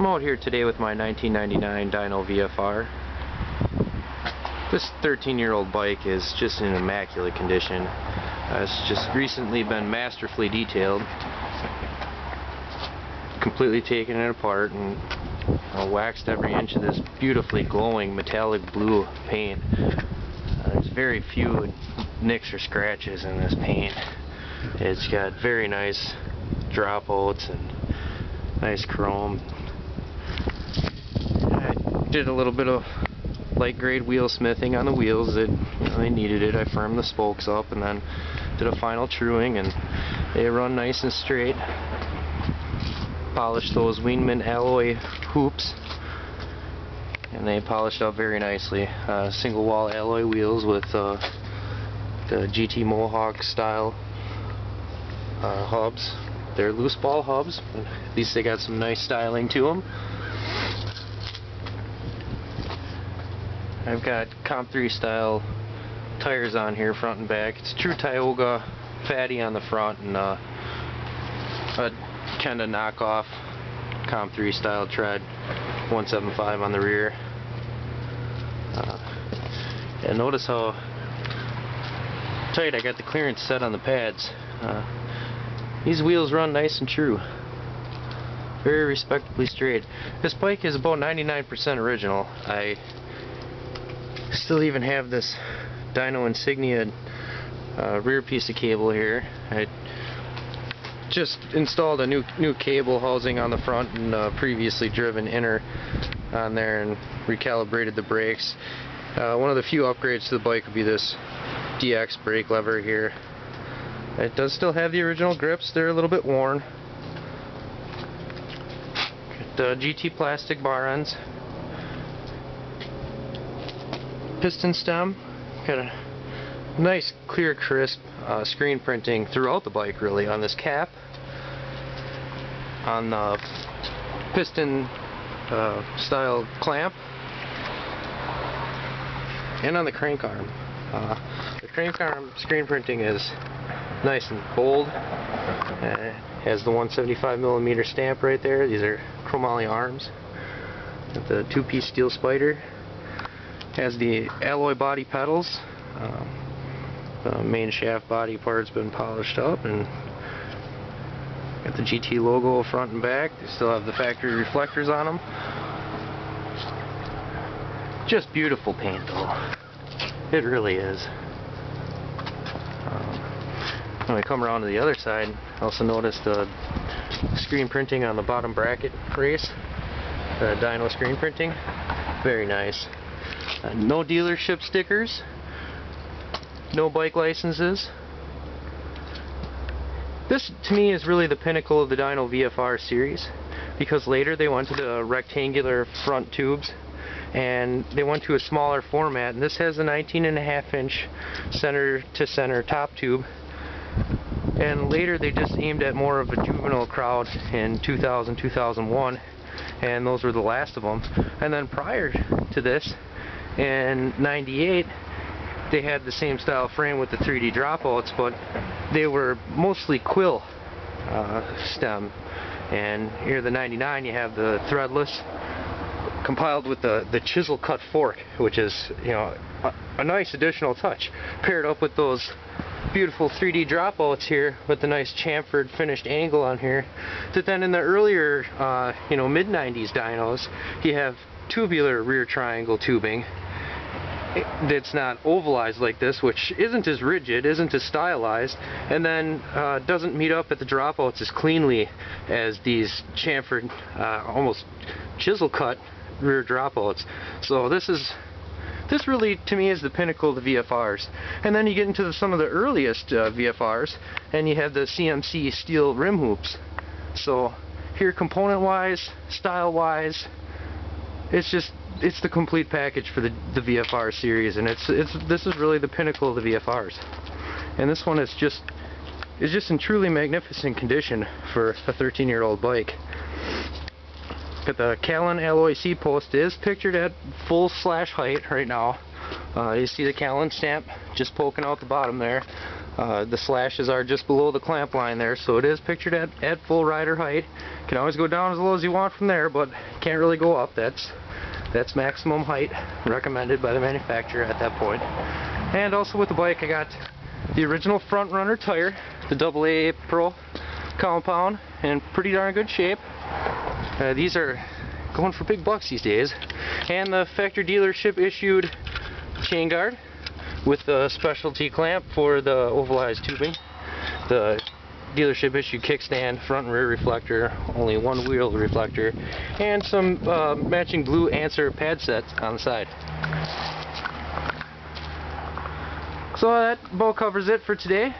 I'm out here today with my 1999 Dyno VFR. This 13-year-old bike is just in immaculate condition. It's just recently been masterfully detailed. Completely taken it apart and waxed every inch of this beautifully glowing metallic blue paint. There's very few nicks or scratches in this paint. It's got very nice dropouts and nice chrome. I did a little bit of light grade wheel smithing on the wheels. They needed it. I firmed the spokes up and then did a final truing, and they run nice and straight. Polished those Wingman alloy hoops, and they polished up very nicely. Single wall alloy wheels with the GT Mohawk style hubs. They're loose ball hubs. At least they got some nice styling to them. I've got Comp 3 style tires on here, front and back. It's true Tioga fatty on the front and a kind of knockoff Comp 3 style tread 175 on the rear. And notice how tight I got the clearance set on the pads. These wheels run nice and true. Very respectably straight. This bike is about 99% original. I still even have this Dyno insignia rear piece of cable here. I just installed a new cable housing on the front and previously driven inner on there and recalibrated the brakes. One of the few upgrades to the bike would be this DX brake lever here. It does still have the original grips. They're a little bit worn. Got GT plastic bar ends. Piston stem. Got a nice clear crisp screen printing throughout the bike, really, on this cap, on the piston style clamp, and on the crank arm. The crank arm screen printing is nice and bold. Has the 175mm stamp right there. These are chromoly arms. Got the two-piece steel spider. Has the alloy body pedals. The main shaft body part's been polished up, and got the GT logo front and back. They still have the factory reflectors on them. Just beautiful paint, though. It really is. When we come around to the other side, I also noticed the screen printing on the bottom bracket race. The Dyno screen printing. Very nice. No dealership stickers. No bike licenses. This, to me, is really the pinnacle of the Dyno VFR series, because later they went to the rectangular front tubes and they went to a smaller format, and this has a 19.5-inch center-to-center top tube. And later they just aimed at more of a juvenile crowd in 2000, 2001, and those were the last of them. And then prior to this, in 98, they had the same style frame with the 3D dropouts, but they were mostly quill stem. And here, the 99, you have the threadless, compiled with the chisel cut fork, which is, you know, a nice additional touch, paired up with those beautiful 3D dropouts here with the nice chamfered finished angle on here. That then in the earlier, you know, mid-90s dynos, you have tubular rear triangle tubing that's not ovalized like this, which isn't as rigid, isn't as stylized, and then doesn't meet up at the dropouts as cleanly as these chamfered, almost chisel cut rear dropouts. So this really, to me, is the pinnacle of the VFRs. And then you get into some of the earliest VFRs, and you have the CMC steel rim hoops. So here, component-wise, style-wise, it's the complete package for the VFR series, and this is really the pinnacle of the VFRs. And this one is just in truly magnificent condition for a 13-year-old bike. But the Callan alloy seat post is pictured at full slash height right now. You see the Callan stamp just poking out the bottom there. The slashes are just below the clamp line there, so it is pictured at full rider height. You can always go down as low as you want from there, but can't really go up. That's maximum height recommended by the manufacturer at that point. And also with the bike, I got the original front runner tire, the AA Pro compound, in pretty darn good shape. These are going for big bucks these days. And the factory dealership issued chain guard with the specialty clamp for the ovalized tubing. The dealership issued kickstand, front and rear reflector, only one wheel reflector, and some matching blue Answer pad sets on the side. So that about covers it for today.